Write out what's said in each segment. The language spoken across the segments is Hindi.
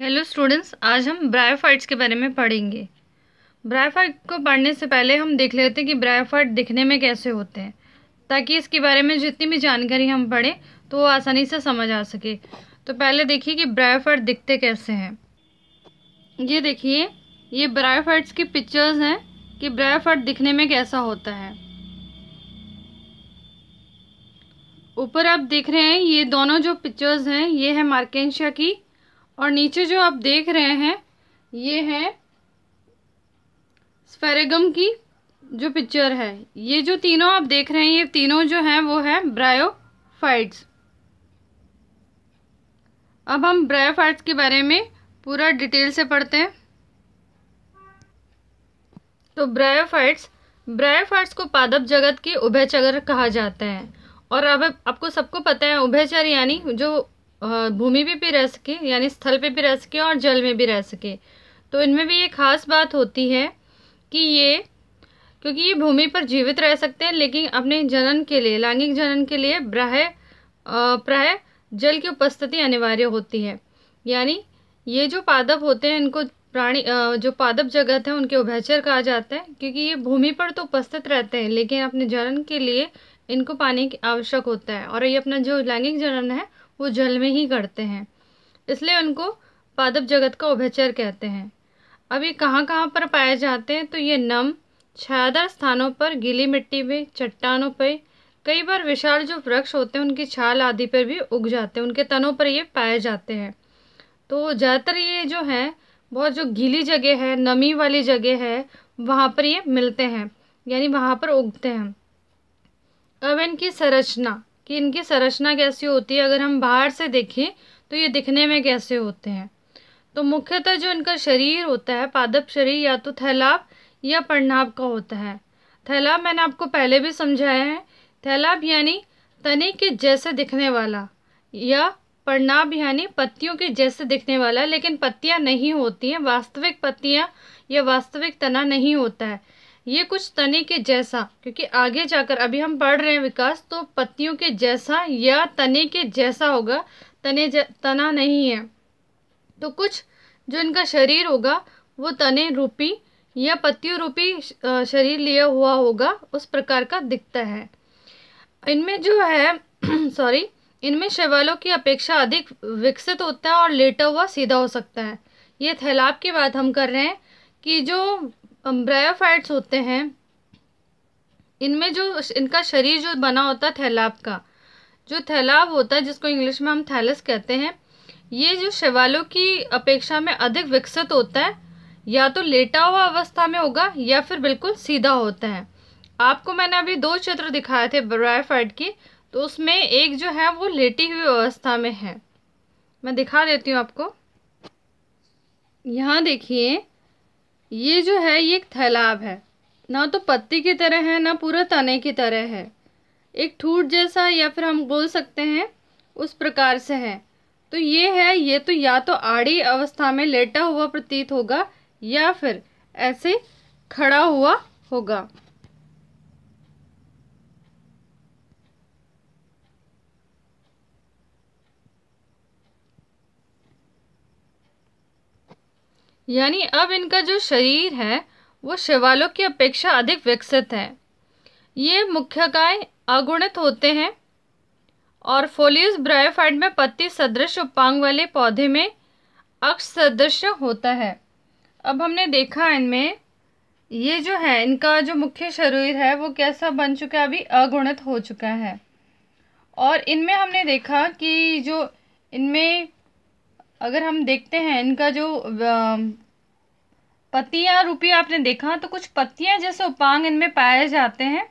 हेलो स्टूडेंट्स, आज हम ब्रायोफाइट्स के बारे में पढ़ेंगे। ब्रायोफाइट को पढ़ने से पहले हम देख लेते हैं कि ब्रायोफाइट दिखने में कैसे होते हैं, ताकि इसके बारे में जितनी भी जानकारी हम पढ़ें तो वो आसानी से समझ आ सके। तो पहले देखिए कि ब्रायोफाइट दिखते कैसे हैं। ये देखिए, ये ब्रायोफाइट्स की पिक्चर्स हैं कि ब्रायोफाइट दिखने में कैसा होता है। ऊपर आप देख रहे हैं ये दोनों जो पिक्चर्स हैं ये है मार्केंशिया की, और नीचे जो आप देख रहे हैं ये है स्फेरेगम की जो पिक्चर है। ये जो तीनों आप देख रहे हैं ये तीनों जो हैं वो है ब्रायोफाइट्स। अब हम ब्रायोफाइट्स के बारे में पूरा डिटेल से पढ़ते हैं। तो ब्रायोफाइट्स को पादप जगत के उभयचर कहा जाता है। और अब आपको सबको पता है उभयचर यानी जो भूमि पे भी रह सके, यानी स्थल पे भी रह सके और जल में भी रह सके। तो इनमें भी एक खास बात होती है कि क्योंकि ये भूमि पर जीवित रह सकते हैं, लेकिन अपने जनन के लिए, लैंगिक जनन के लिए प्राय जल की उपस्थिति अनिवार्य होती है। यानी ये जो पादप होते हैं इनको जो पादप जगत है उनके उभयचर कहा जाता है, क्योंकि ये भूमि पर तो उपस्थित रहते हैं लेकिन अपने जनन के लिए इनको पानी की आवश्यक होता है, और ये अपना जो लैंगिक जनन है वो जल में ही करते हैं, इसलिए उनको पादप जगत का उभयचर कहते हैं। अब ये कहाँ कहाँ पर पाए जाते हैं, तो ये नम छायादार स्थानों पर, गीली मिट्टी में, चट्टानों पर, कई बार विशाल जो वृक्ष होते हैं उनकी छाल आदि पर भी उग जाते हैं, उनके तनों पर ये पाए जाते हैं। तो ज़्यादातर ये जो है बहुत जो गीली जगह है, नमी वाली जगह है, वहाँ पर ये मिलते हैं, यानी वहाँ पर उगते हैं। अब इनकी संरचना कैसी होती है, अगर हम बाहर से देखें तो ये दिखने में कैसे होते हैं। तो मुख्यतः जो इनका शरीर होता है, पादप शरीर या तो थैलाब या पर्णाभ का होता है। थैलाब मैंने आपको पहले भी समझाया है। थैलाब यानी तने के जैसे दिखने वाला, या पर्णाभ यानी पत्तियों के जैसे दिखने वाला, लेकिन पत्तियां नहीं होती हैं, वास्तविक पत्तियां या वास्तविक तना नहीं होता है। ये कुछ तने के जैसा, क्योंकि आगे जाकर अभी हम पढ़ रहे हैं विकास, तो पत्तियों के जैसा या तने के जैसा होगा, तना नहीं है। तो कुछ जो इनका शरीर होगा वो तने रूपी या पत्तियों रूपी शरीर लिया हुआ होगा, उस प्रकार का दिखता है। इनमें जो है इनमें शैवालों की अपेक्षा अधिक विकसित होता है और लेटा हुआ सीधा हो सकता है। ये थैलाब की बात हम कर रहे हैं कि जो ब्रायोफाइट्स होते हैं इनमें जो इनका शरीर जो बना होता है थैलाब का, जो थैलाब होता है जिसको इंग्लिश में हम थैलस कहते हैं, ये जो शैवालों की अपेक्षा में अधिक विकसित होता है, या तो लेटा हुआ अवस्था में होगा या फिर बिल्कुल सीधा होता है। आपको मैंने अभी 2 चित्र दिखाए थे ब्रायोफाइट की, तो उसमें एक जो है वो लेटी हुई अवस्था में है। मैं दिखा देती हूँ आपको। यहाँ देखिए, ये जो है ये एक थैलाब है, ना तो पत्ती की तरह है ना पूरा तने की तरह है, एक ठूठ जैसा या फिर हम बोल सकते हैं उस प्रकार से है। तो ये तो या तो आड़ी अवस्था में लेटा हुआ प्रतीत होगा या फिर ऐसे खड़ा हुआ होगा। यानी अब इनका जो शरीर है वो शैवालों की अपेक्षा अधिक विकसित है। ये मुख्यतः अगुणित होते हैं, और फोलियस ब्रायोफाइट में पत्ती सदृश उपांग वाले पौधे में अक्ष सदृश होता है। अब हमने देखा इनमें ये जो है इनका जो मुख्य शरीर है वो कैसा बन चुका है, अभी अगुणित हो चुका है। और इनमें हमने देखा कि जो इनमें अगर हम देखते हैं इनका जो पत्तियां रूपी आपने देखा, तो कुछ पत्तियां जैसे उपांग इनमें पाए जाते हैं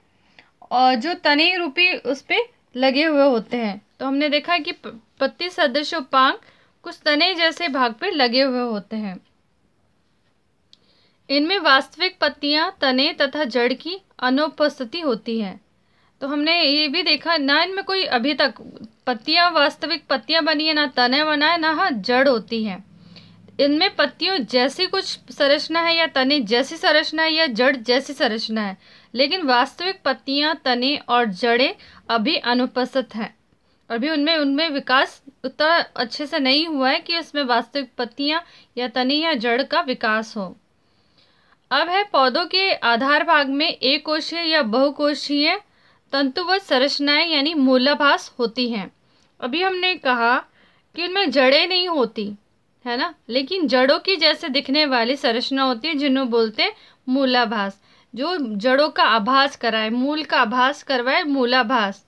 और जो तने रूपी उस पे लगे हुए होते हैं। तो हमने देखा कि पत्ती सदृश उपांग कुछ तने जैसे भाग पे लगे हुए होते हैं। इनमें वास्तविक पत्तियां, तने तथा जड़ की अनुपस्थिति होती है। तो हमने ये भी देखा ना इनमें कोई अभी तक वास्तविक पत्तियां बनी है, ना तने बना है, ना जड़ होती है। इनमें पत्तियों जैसी कुछ संरचना है, या तने जैसी संरचना है, या जड़ जैसी संरचना है, लेकिन वास्तविक पत्तियां, तने और जड़ें अभी अनुपस्थित हैं। अभी उनमें उनमें विकास उतना अच्छे से नहीं हुआ है कि उसमें वास्तविक पत्तियां या तनी या जड़ का विकास हो। अब है पौधों के आधार भाग में एक कोशीय या बहुकोशीय तंतुवत संरचनाएं यानी मूलाभास होती हैं। अभी हमने कहा कि इनमें जड़ें नहीं होती है ना, लेकिन जड़ों की जैसे दिखने वाली संरचना होती है जिन्हें बोलते हैं मूलाभास, जो जड़ों का आभास कराए, मूल का आभास करवाए, मूलाभास।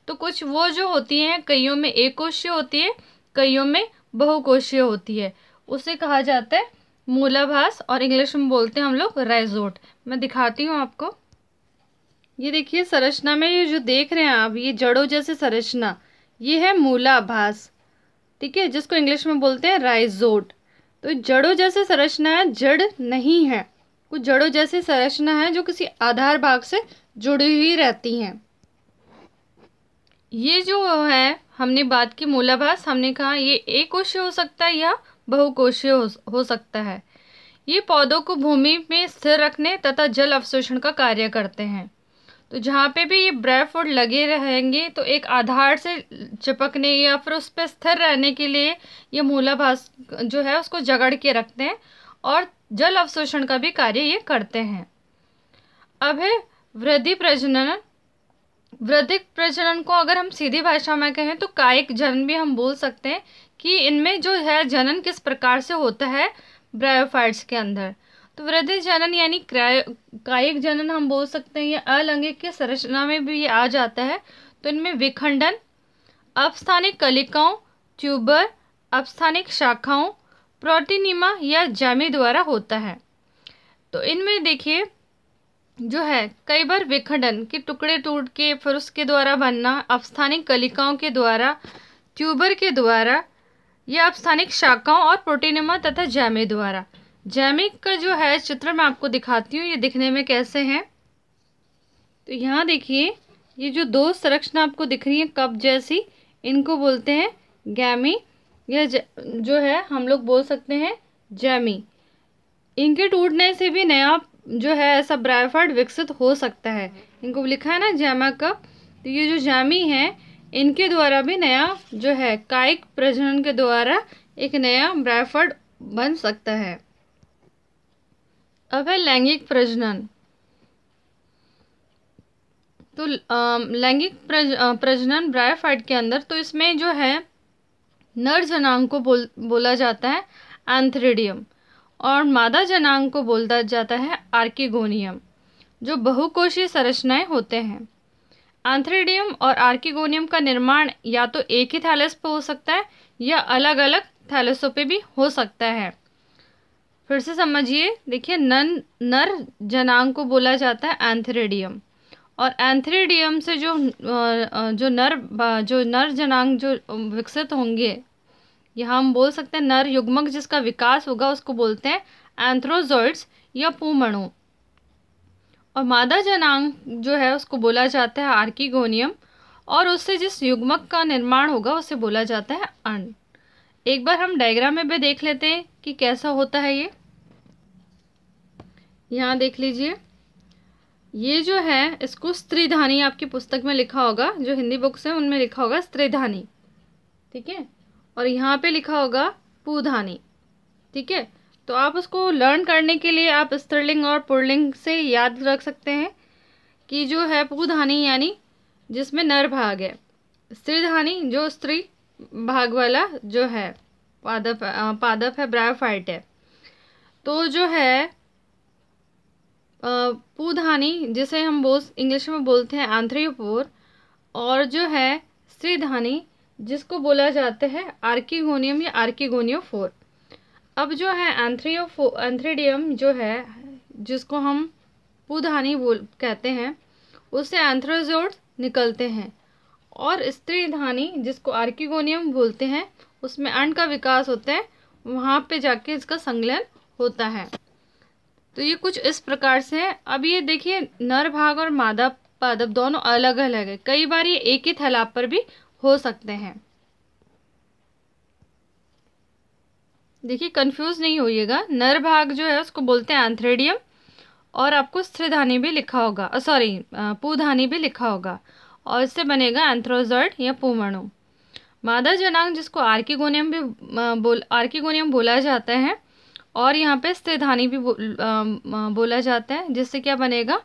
तो कुछ वो जो होती हैं, कईयों में एक कोशीय होती है, कईयों में बहुकोशीय होती है, उसे कहा जाता है मूलाभास, और इंग्लिश में बोलते हैं हम लोग राइजोट। मैं दिखाती हूँ आपको। ये देखिए संरचना में ये जो देख रहे हैं आप, ये जड़ों जैसे संरचना, ये है मूलाभास, ठीक है, जिसको इंग्लिश में बोलते हैं राइजोट। तो जड़ों जैसे संरचना है, जड़ नहीं है, कुछ जड़ों जैसी संरचना है जो किसी आधार भाग से जुड़ी हुई रहती हैं। ये जो है हमने बात की मूलाभास, हमने कहा ये एक कोशीय हो सकता है या बहुकोशीय हो सकता है। ये पौधों को भूमि में स्थिर रखने तथा जल अवशोषण का कार्य करते हैं। तो जहाँ पे भी ये ब्रायोफाइट लगे रहेंगे तो एक आधार से चिपकने या फिर उस पर स्थिर रहने के लिए ये मूलाभास जो है उसको जकड़ के रखते हैं और जल अवशोषण का भी कार्य ये करते हैं। अब है वृद्धि प्रजनन। वृद्धि प्रजनन को अगर हम सीधी भाषा में कहें तो कायिक जनन भी हम बोल सकते हैं कि इनमें जो है जनन किस प्रकार से होता है ब्रायोफाइट्स के अंदर। तो वृद्धि जनन यानी कायिक जनन हम बोल सकते हैं, या अलैंगिक की संरचना में भी ये आ जाता है। तो इनमें विखंडन अपस्थानिक कलिकाओं, ट्यूबर, अपस्थानिक शाखाओं, प्रोटीनिमा या जामी द्वारा होता है। तो इनमें देखिए जो है कई बार विखंडन के टुकड़े टूट के फिर उसके द्वारा बनना, अपस्थानिक कलिकाओं के द्वारा, ट्यूबर के द्वारा, या अपस्थानिक शाखाओं और प्रोटीनिमा तथा जामी द्वारा। जैमिक का जो है चित्र मैं आपको दिखाती हूँ, ये दिखने में कैसे हैं। तो यहाँ देखिए ये जो दो संरचना आपको दिख रही है कप जैसी, इनको बोलते हैं गैमी, या जो है हम लोग बोल सकते हैं जैमी। इनके टूटने से भी नया जो है ऐसा ब्रायोफाइट विकसित हो सकता है। इनको लिखा है ना जैमा कप, तो ये जो जैमी है इनके द्वारा भी नया जो है कायिक प्रजनन के द्वारा एक नया ब्रायोफाइट बन सकता है। अब है लैंगिक प्रजनन। तो लैंगिक प्रजनन ब्रायोफाइट के अंदर, तो इसमें जो है नर जनांग को बोला जाता है एंथ्रेडियम और मादा जनांग को बोला जाता है आर्किगोनियम, जो बहुकोशीय संरचनाएं होते हैं। एंथ्रेडियम और आर्किगोनियम का निर्माण या तो एक ही थैलस पे हो सकता है या अलग अलग थैलसों पे भी हो सकता है। फिर से समझिए, देखिए नर जनांग को बोला जाता है एंथ्रेडियम, और एंथ्रेडियम से जो नर जनांग जो विकसित होंगे, यहाँ हम बोल सकते हैं नर युग्मक जिसका विकास होगा उसको बोलते हैं एंथ्रोजोइड्स या पूमणु, और मादा जनांग जो है उसको बोला जाता है आर्किगोनियम, और उससे जिस युग्मक का निर्माण होगा उसे बोला जाता है अंड। एक बार हम डायग्राम में भी देख लेते हैं कि कैसा होता है ये। यहाँ देख लीजिए, ये जो है इसको स्त्रीधानी, आपकी पुस्तक में लिखा होगा, जो हिंदी बुक्स हैं उनमें लिखा होगा स्त्रीधानी, ठीक है, और यहाँ पे लिखा होगा पुधानी, ठीक है। तो आप उसको लर्न करने के लिए आप स्त्रीलिंग और पुल्लिंग से याद रख सकते हैं कि जो है पुधानी यानी जिसमें नर भाग है, स्त्रीधानी जो स्त्री भाग वाला जो है पादप है, ब्रायोफाइट है। तो जो है पुधानी जिसे हम इंग्लिश में बोलते हैं एंथ्रियोपोर, और जो है स्त्रीधानी जिसको बोला जाता है आर्किगोनियम या आर्किगोनियोफोर। अब जो है एंथ्रेडियम जो है जिसको हम पुधानी कहते हैं, उससे एंथ्रोजोइड निकलते हैं, और स्त्रीधानी जिसको आर्किगोनियम बोलते हैं उसमें अंड का विकास होता है, वहाँ पे जाके इसका संलयन होता है। तो ये कुछ इस प्रकार से है। अब ये देखिए नर भाग और मादा पादप दोनों अलग अलग है, कई बार ये एक ही थैलाब पर भी हो सकते हैं। देखिए कंफ्यूज नहीं होइएगा, नर भाग जो है उसको बोलते हैं एंथ्रेडियम, और आपको स्त्रीधानी भी लिखा होगा, पुधानी भी लिखा होगा, और इससे बनेगा एंथ्रोजोइड या पूमणु। मादा जनांग जिसको आर्किगोनियम भी आर्किगोनियम बोला जाता है, और यहाँ पे स्त्रीधानी भी बोला जाता है, जिससे क्या बनेगा,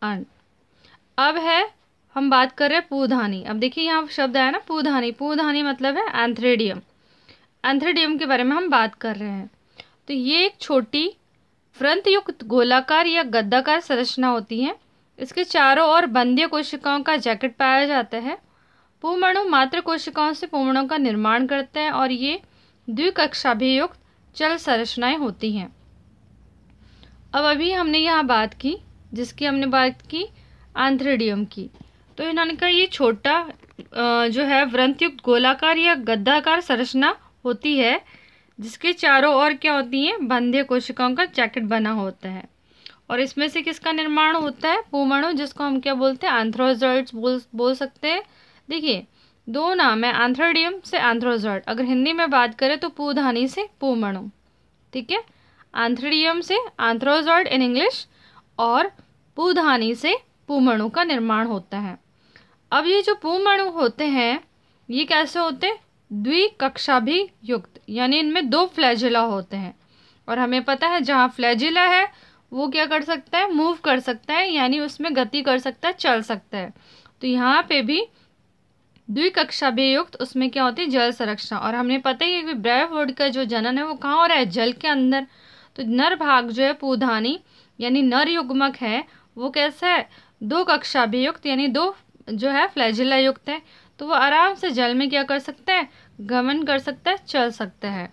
अण्ड। अब है हम बात कर रहे हैं पूधानी। अब देखिए यहाँ शब्द आया ना पूधानी, पूधानी मतलब है एंथ्रेडियम। एंथ्रेडियम के बारे में हम बात कर रहे हैं। तो ये एक छोटी व्रंत युक्त गोलाकार या गद्दाकार संरचना होती है। इसके चारों ओर बंध्य कोशिकाओं का जैकेट पाया जाता है। पुंमणु मात्र कोशिकाओं से पुंमणों का निर्माण करते हैं और ये द्विकक्षाभियुक्त चल संरचनाएं होती हैं। अब अभी हमने यहाँ बात की, जिसकी हमने बात की एंथ्रेडियम की। तो इन्होंने कहा ये छोटा जो है व्रंतयुक्त गोलाकार या गद्दाकार संरचना होती है, जिसके चारों ओर क्या होती हैं, बंध्य कोशिकाओं का जैकेट बना होता है। और इसमें से किसका निर्माण होता है, पुंमणु, जिसको हम क्या बोलते हैं, एंथ्रोजोइड्स बोल सकते हैं। देखिए दो नाम है, एंथ्रेडियम से एंथ्रोजोइड। अगर हिंदी में बात करें तो पूधानी से पुंमणु, ठीक है, एंथ्रेडियम से एंथ्रोजोइड इन इंग्लिश, और पूधानी से पुंमणु का निर्माण होता है। अब ये जो पुंमणु होते हैं ये कैसे होते हैं, द्विकक्षाभियुक्त, यानी इनमें दो फ्लैजिला होते हैं। और हमें पता है जहाँ फ्लैजिला है वो क्या कर सकता है, मूव कर सकता है, यानी उसमें गति कर सकता है, चल सकता है। तो यहाँ पे भी द्विकक्षाभियुक्त उसमें क्या होती है, जल संरचना। और हमें पता ही है कि ब्रायोफाइट का जो जनन है वो कहाँ हो रहा है, जल के अंदर। तो नर भाग जो है पूधानी यानी नर युग्मक है, वो कैसा है, दो कक्षाभियुक्त, यानी दो जो है फ्लैजिला युक्त है। तो वो आराम से जल में क्या कर सकता है, गमन कर सकता है, चल सकता है।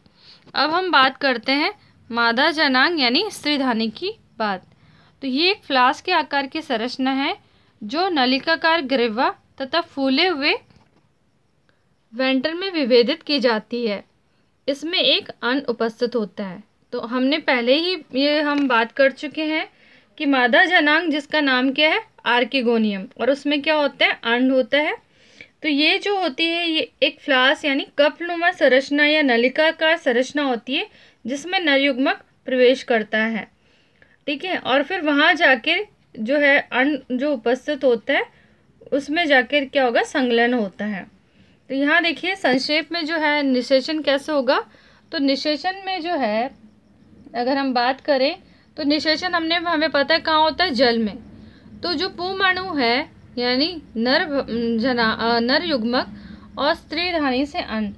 अब हम बात करते हैं मादा जनांग यानी स्त्रीधानी की बात। तो ये एक फ्लास्क के आकार की संरचना है जो नलिकाकार ग्रीवा तथा फूले हुए वेंट्रल में विभेदित की जाती है। इसमें एक अंड उपस्थित होता है। तो हमने पहले ही ये हम बात कर चुके हैं कि मादा जनांग जिसका नाम क्या है, आर्किगोनियम, और उसमें क्या होता है, अंड होता है। तो ये जो होती है ये एक फ्लास्क यानी कपनुमा संरचना या नलिकाकार संरचना होती है, जिसमें नरयुग्मक प्रवेश करता है, ठीक है। और फिर वहाँ जाकर जो है अंड जो उपस्थित होता है उसमें जाकर क्या होगा, संलयन होता है। तो यहाँ देखिए संक्षेप में जो है निषेचन कैसे होगा। तो निषेचन में जो है अगर हम बात करें तो निषेचन हमें पता है कहाँ होता है, जल में। तो जो पुंमणु है यानी नर युग्मक और स्त्रीधानी से अंड,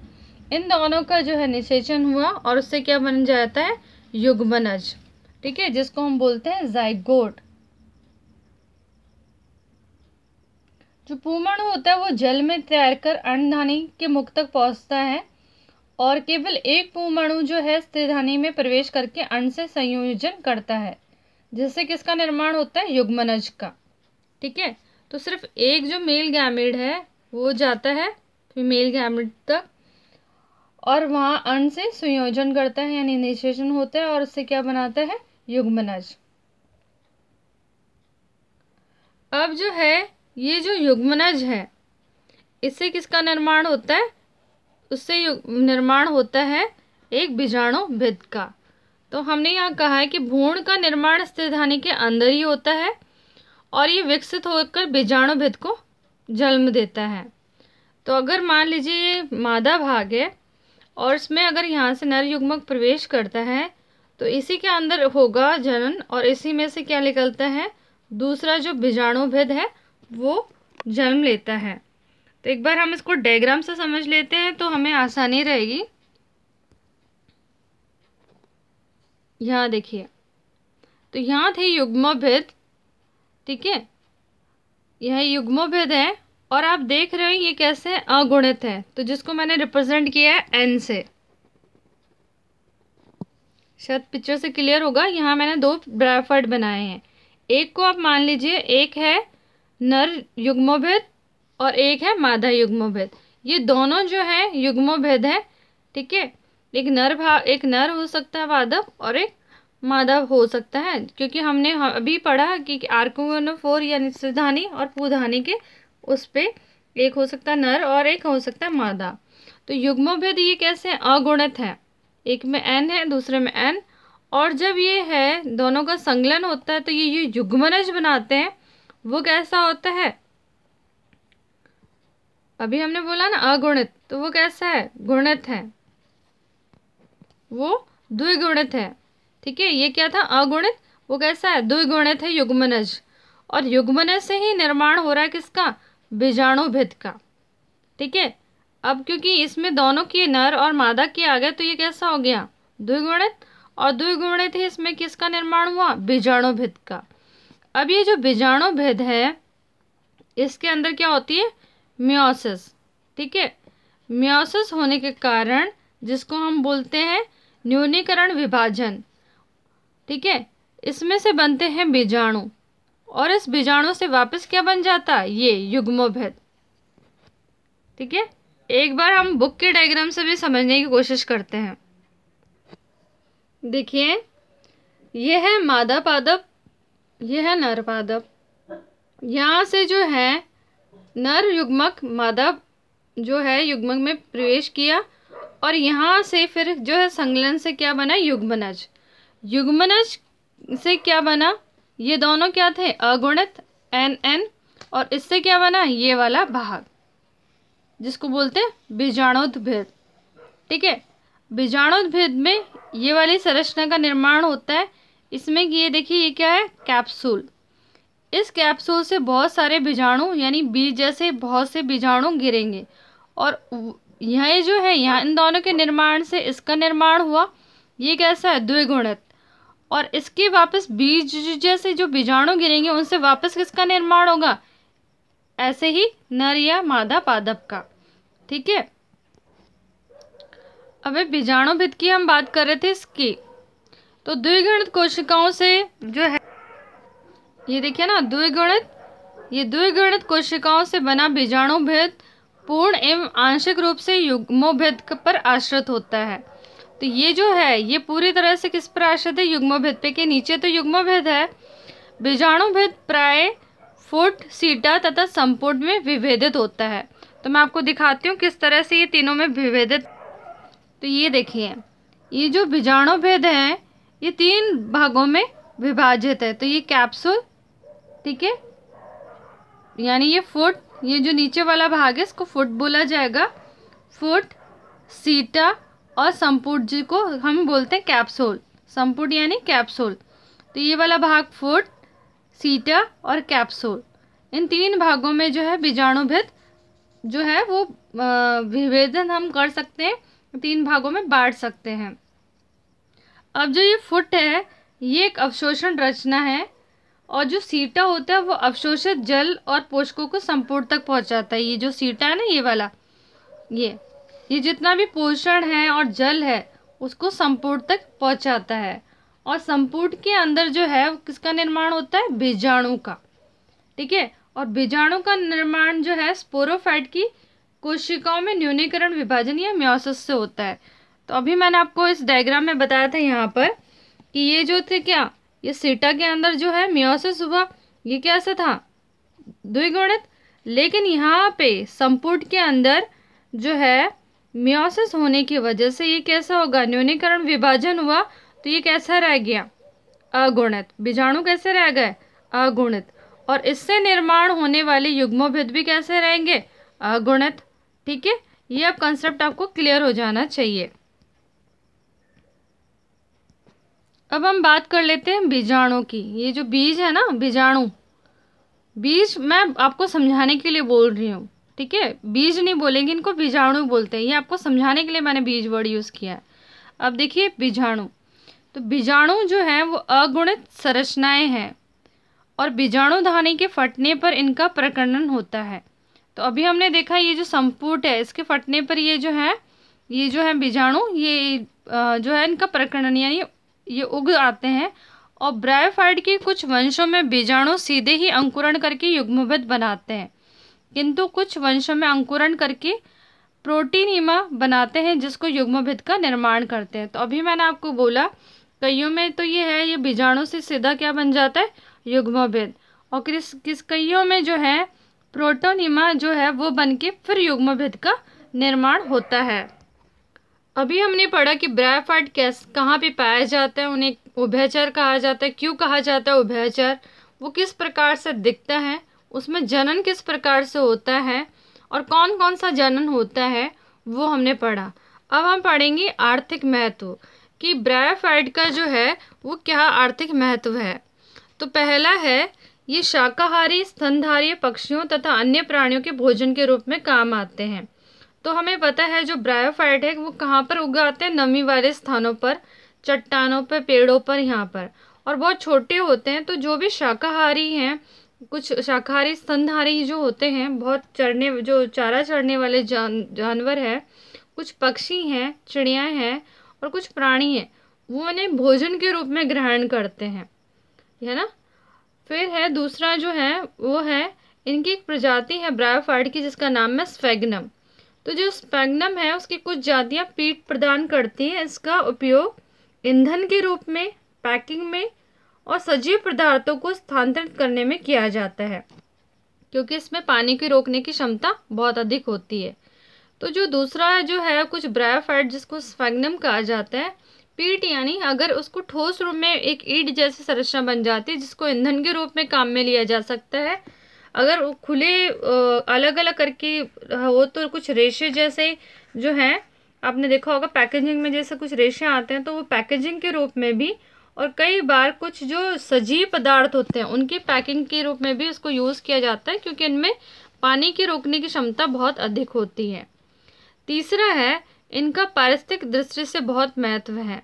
इन दोनों का जो है निषेचन हुआ और उससे क्या बन जाता है, युग्मनज, ठीक है, जिसको हम बोलते हैं जाइगोट। जो पुंमणु होता है वो जल में तैर कर अंडधानी के मुख तक पहुंचता है और केवल एक पुंमणु जो है स्त्रीधानी में प्रवेश करके अंड से संयोजन करता है, जिससे किसका निर्माण होता है, युग्मनज का, ठीक है। तो सिर्फ एक जो मेल गैमिड है वो जाता है फीमेल गैमिड तक और वहाँ अंड से संयोजन करता है यानी निषेचन होता है और उससे क्या बनाता है, युग्मनज। अब जो है ये जो युग्मनज है इससे किसका निर्माण होता है, उससे निर्माण होता है एक बीजाणु भिद का। तो हमने यहाँ कहा है कि भ्रूण का निर्माण स्त्रीधानी के अंदर ही होता है और ये विकसित होकर बीजाणु भिद को जन्म देता है। तो अगर मान लीजिए ये मादा भाग है और इसमें अगर यहाँ से नर युग्मक प्रवेश करता है तो इसी के अंदर होगा जनन और इसी में से क्या निकलता है, दूसरा जो बीजाणु भिद है वो जन्म लेता है। तो एक बार हम इसको डायग्राम से समझ लेते हैं तो हमें आसानी रहेगी। यहाँ देखिए, तो यहाँ थे युग्मभेद, ठीक है, यह युग्मभेद है और आप देख रहे हो ये कैसे अगुणित है, तो जिसको मैंने रिप्रेजेंट किया है एन से। शायद पिक्चर से क्लियर होगा। यहाँ मैंने दो ब्रायोफाइट बनाए हैं, एक को आप मान लीजिए एक है नर युग्मभेद और एक है मादा युग्मभेद। ये दोनों जो है युग्मभेद है, ठीक है। एक नर हो सकता है पादप और एक मादा हो सकता है, क्योंकि हमने अभी पढ़ा कि आर्किगोनोफोर यानी स्त्रीधानी और पुंधानी के उस पे एक हो सकता है नर और एक हो सकता है मादा। तो युग्मभेद ये कैसे अगुणित है, एक में एन है दूसरे में एन, और जब ये है दोनों का संलयन होता है तो ये युग्मनज बनाते हैं। वो कैसा होता है, अभी हमने बोला ना अगुणित, तो वो कैसा है, गुणित है, वो द्विगुणित है। ठीक है, ये क्या था, अगुणित, वो कैसा है, द्विगुणित है, युग्मनज। और युग्मनज से ही निर्माण हो रहा है किसका, बीजाणुभिद का। ठीक है, अब क्योंकि इसमें दोनों की नर और मादा की आ गया तो ये कैसा हो गया, द्विगुणित, और द्विगुणित ही इसमें किसका निर्माण हुआ, बीजाणुभिद का। अब ये जो बीजाणुभिद है इसके अंदर क्या होती है, मियोसिस। ठीक है, मियोसिस होने के कारण जिसको हम बोलते हैं न्यूनीकरण विभाजन। ठीक है, इसमें से बनते हैं बीजाणु, और इस बीजाणु से वापस क्या बन जाता है, ये युग्मोभेद। ठीक है, एक बार हम बुक के डायग्राम से भी समझने की कोशिश करते हैं। देखिए, ये है मादा पादप, ये है नर पादप। यहाँ से जो है नर युग्मक मादा जो है युग्मक में प्रवेश किया, और यहाँ से फिर जो है संकलन से क्या बना, युग्मनज। युग्मनज से क्या बना, ये दोनों क्या थे, अगुणित NN, और इससे क्या बना, ये वाला भाग जिसको बोलते हैं बीजाणुद्भिद। ठीक है, बीजाणुद्भिद में ये वाली संरचना का निर्माण होता है। इसमें ये देखिए, ये क्या है, कैप्सूल। इस कैप्सूल से बहुत सारे बीजाणु यानी बीज जैसे बहुत से बीजाणु गिरेंगे, और यह जो है यहाँ इन दोनों के निर्माण से इसका निर्माण हुआ, ये कैसा है, द्विगुणित। और इसके वापस बीज जैसे जो बीजाणु गिरेंगे उनसे वापस किसका निर्माण होगा, ऐसे ही नर या मादा पादप का। ठीक है, अब बीजाणुभिद की हम बात कर रहे थे इसकी, तो द्विगुणित कोशिकाओं से जो है, ये देखिए ना, द्विगुणित, ये द्विगुणित कोशिकाओं से बना बीजाणुभिद पूर्ण एवं आंशिक रूप से युग्मोभिद पर आश्रित होता है। तो ये जो है ये पूरी तरह से किस पर आश्रित है, युग्मोभिद पे, के नीचे तो युग्मोभिद है। बीजाणुभिद प्राय फुट, सीटा तथा संपुट में विभेदित होता है। तो मैं आपको दिखाती हूँ किस तरह से ये तीनों में विभेदित। तो ये देखिए, ये जो बीजाणुभिद है ये 3 भागों में विभाजित है। तो ये कैप्सूल, ठीक है, यानी ये फुट, ये जो नीचे वाला भाग है इसको फुट बोला जाएगा, फुट, सीटा और संपुट जी को हम बोलते हैं कैप्सूल, संपुट यानी कैप्सूल। तो ये वाला भाग फुट, सीटा और कैप्सूल, इन 3 भागों में जो है बीजाणुभिद जो है वो विभेदन हम कर सकते हैं, 3 भागों में बांट सकते हैं। अब जो ये फुट है ये एक अवशोषण रचना है, और जो सीटा होता है वो अवशोषित जल और पोषकों को संपुट तक पहुंचाता है। ये जो सीटा है ना, ये वाला, ये जितना भी पोषण है और जल है उसको संपुट तक पहुंचाता है, और संपुट के अंदर जो है किसका निर्माण होता है, बीजाणु का। ठीक है, और बीजाणु का निर्माण जो है स्पोरोफाइट की कोशिकाओं में न्यूनीकरण विभाजन या मियोसिस से होता है। तो अभी मैंने आपको इस डायग्राम में बताया था यहाँ पर कि ये जो थे क्या, ये सीटा के अंदर जो है मियोसिस हुआ, ये कैसा था, द्विगुणित। लेकिन यहाँ पे संपुट के अंदर जो है मियोसिस होने की वजह से ये कैसा होगा, न्यूनीकरण विभाजन हुआ, तो ये कैसा रह गया, अगुणित। बीजाणु कैसे रह गए, अगुणित। और इससे निर्माण होने वाले युग्मोभिद भी कैसे रहेंगे, अगुणित। ठीक है, ये अब कंसेप्ट आपको क्लियर हो जाना चाहिए। अब हम बात कर लेते हैं बीजाणु की। ये जो बीज है ना, बीजाणु, बीज मैं आपको समझाने के लिए बोल रही हूँ। ठीक है, बीज नहीं बोलेंगे, इनको बीजाणु बोलते हैं। ये आपको समझाने के लिए मैंने बीज वर्ड यूज़ किया है। अब देखिए बीजाणु, तो बीजाणु जो है वो अगुणित संरचनाएं हैं, और बीजाणु धानी के फटने पर इनका प्रकर्णन होता है। तो अभी हमने देखा ये जो संपुट है इसके फटने पर ये जो है बीजाणु, ये जो है इनका प्रकर्णन यानी ये उग आते हैं। और ब्रायोफाइट के कुछ वंशों में बीजाणु सीधे ही अंकुरण करके युग्मोभिद बनाते हैं, किंतु कुछ वंशों में अंकुरण करके प्रोटीनिमा बनाते हैं जिसको युग्मोभिद का निर्माण करते हैं। तो अभी मैंने आपको बोला कईयों में तो ये है, ये बीजाणु से सीधा क्या बन जाता है, युग्मोभिद। और किस कईयों में जो है प्रोटोनिमा जो है वो बन के फिर युग्मोभिद का निर्माण होता है। अभी हमने पढ़ा कि ब्रायोफाइट कहाँ पे पाया जाता है, उन्हें उभयचर कहा जाता है। क्यों कहा जाता है उभयचर, वो किस प्रकार से दिखता है, उसमें जनन किस प्रकार से होता है, और कौन कौन सा जनन होता है वो हमने पढ़ा। अब हम पढ़ेंगे आर्थिक महत्व कि ब्रायोफाइट का जो है वो क्या आर्थिक महत्व है। तो पहला है, ये शाकाहारी स्तनधारी पक्षियों तथा अन्य प्राणियों के भोजन के रूप में काम आते हैं। तो हमें पता है जो ब्रायोफाइट है वो कहाँ पर उगाते हैं, नमी वाले स्थानों पर, चट्टानों पर, पेड़ों पर, यहाँ पर, और बहुत छोटे होते हैं। तो जो भी शाकाहारी हैं, कुछ शाकाहारी स्तनधारी जो होते हैं, बहुत जो चारा चरने वाले जानवर हैं, कुछ पक्षी हैं, चिड़िया हैं और कुछ प्राणी हैं, वो उन्हें भोजन के रूप में ग्रहण करते हैं, है ना। फिर है दूसरा जो है वो है, इनकी एक प्रजाति है ब्रायोफाइट की जिसका नाम है स्फेग्नम। तो जो स्फेग्नम है उसकी कुछ जातियां पीठ प्रदान करती हैं। इसका उपयोग ईंधन के रूप में, पैकिंग में और सजीव पदार्थों को स्थानांतरित करने में किया जाता है, क्योंकि इसमें पानी की रोकने की क्षमता बहुत अधिक होती है। तो जो दूसरा जो है कुछ ब्रायोफाइट जिसको स्फेग्नम कहा जाता है, पीठ यानी अगर उसको ठोस रूप में एक ईंट जैसी संरचना बन जाती है जिसको ईंधन के रूप में काम में लिया जा सकता है। अगर वो खुले अलग अलग करके हो तो कुछ रेशे जैसे जो है, आपने देखा होगा पैकेजिंग में जैसे कुछ रेशे आते हैं, तो वो पैकेजिंग के रूप में भी, और कई बार कुछ जो सजीव पदार्थ होते हैं उनकी पैकिंग के रूप में भी उसको यूज़ किया जाता है, क्योंकि इनमें पानी की रोकने की क्षमता बहुत अधिक होती है। तीसरा है, इनका पारिस्थितिक दृष्टि से बहुत महत्व है,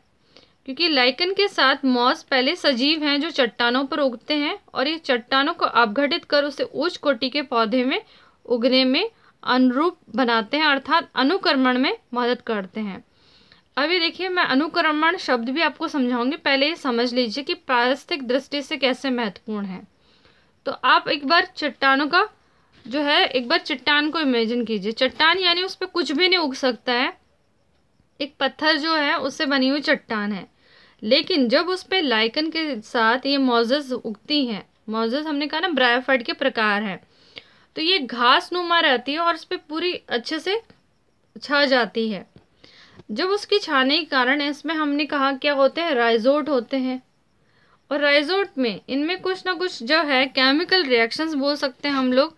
क्योंकि लाइकन के साथ मॉस पहले सजीव हैं जो चट्टानों पर उगते हैं और ये चट्टानों को अपघटित कर उसे उच्च कोटि के पौधे में उगने में अनुरूप बनाते हैं, अर्थात अनुक्रमण में मदद करते हैं। अभी देखिए मैं अनुक्रमण शब्द भी आपको समझाऊंगी, पहले ये समझ लीजिए कि पारिस्थितिक दृष्टि से कैसे महत्वपूर्ण है। तो आप एक बार चट्टानों का जो है, एक बार चट्टान को इमेजिन कीजिए। चट्टान यानी उस पर कुछ भी नहीं उग सकता है, एक पत्थर जो है उससे बनी हुई चट्टान है। लेकिन जब उस पर लाइकन के साथ ये मॉजेस उगती हैं, मॉजेस हमने कहा ना ब्रायोफाइट के प्रकार हैं, तो ये घास नुमा रहती है और उस पर पूरी अच्छे से छा जाती है। जब उसकी छाने के कारण इसमें हमने कहा क्या होते हैं, राइजोट होते हैं, और राइजोट में इनमें कुछ ना कुछ जो है केमिकल रिएक्शंस बोल सकते हैं हम लोग,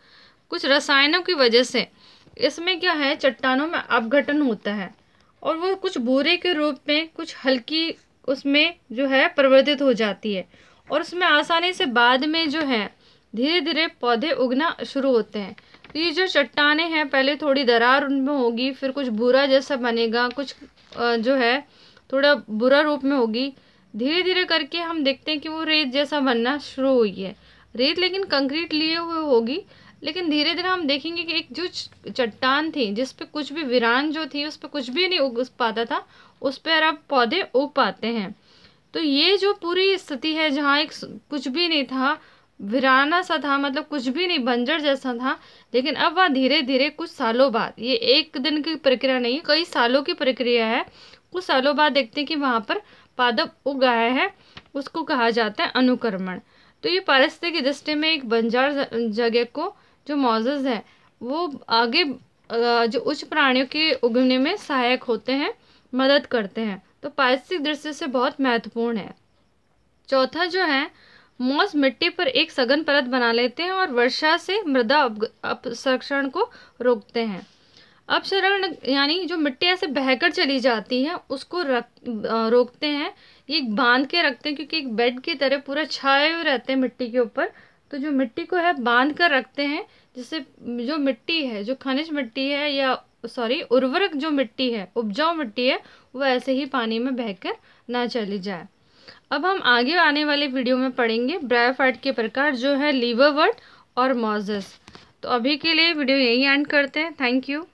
कुछ रसायनों की वजह से इसमें क्या है, चट्टानों में अपघटन होता है और वो कुछ भूरे के रूप में कुछ हल्की उसमें जो है परिवर्तित हो जाती है, और उसमें आसानी से बाद में जो है धीरे धीरे पौधे उगना शुरू होते हैं। तो ये जो चट्टानें हैं पहले थोड़ी दरार उनमें होगी, फिर कुछ भूरा जैसा बनेगा, कुछ जो है थोड़ा बुरा रूप में होगी, धीरे धीरे करके हम देखते हैं कि वो रेत जैसा बनना शुरू हुई है। रेत लेकिन कंक्रीट लिए हुए होगी, लेकिन धीरे धीरे हम देखेंगे कि एक जो चट्टान थी जिस पे कुछ भी वीरान जो थी उस पर कुछ भी नहीं उग पाता था, उस पर अब पौधे उग पाते हैं। तो ये जो पूरी स्थिति है जहाँ एक कुछ भी नहीं था, वीराना सा था, मतलब कुछ भी नहीं, बंजर जैसा था, लेकिन अब वह धीरे धीरे कुछ सालों बाद, ये एक दिन की प्रक्रिया नहीं, कई सालों की प्रक्रिया है, कुछ सालों बाद देखते हैं कि वहाँ पर पादप उग आया है, उसको कहा जाता है अनुक्रमण। तो ये पारिस्थितिकी दृष्टि में एक बंजर जगह को जो मॉजेस है वो आगे जो उच्च प्राणियों के उगने में सहायक होते हैं, मदद करते हैं। तो पारिस्थितिक दृष्टि से बहुत महत्वपूर्ण है। चौथा जो है, मॉस मिट्टी पर एक सघन परत बना लेते हैं और वर्षा से मृदा अपसरण को रोकते हैं। अपसरण यानी जो मिट्टी ऐसे बहकर चली जाती है उसको रोकते हैं, ये बांध के रखते हैं, क्योंकि एक बेड की तरह पूरा छाए हुए रहते हैं मिट्टी के ऊपर। तो जो मिट्टी को है बांध कर रखते हैं, जिससे जो मिट्टी है, जो खनिज मिट्टी है या उर्वरक जो मिट्टी है, उपजाऊ मिट्टी है, वो ऐसे ही पानी में बहकर ना चली जाए। अब हम आगे आने वाले वीडियो में पढ़ेंगे ब्रायोफाइट के प्रकार जो है लीवरवर्ट और मॉजेस। तो अभी के लिए वीडियो यही एंड करते हैं। Thank you.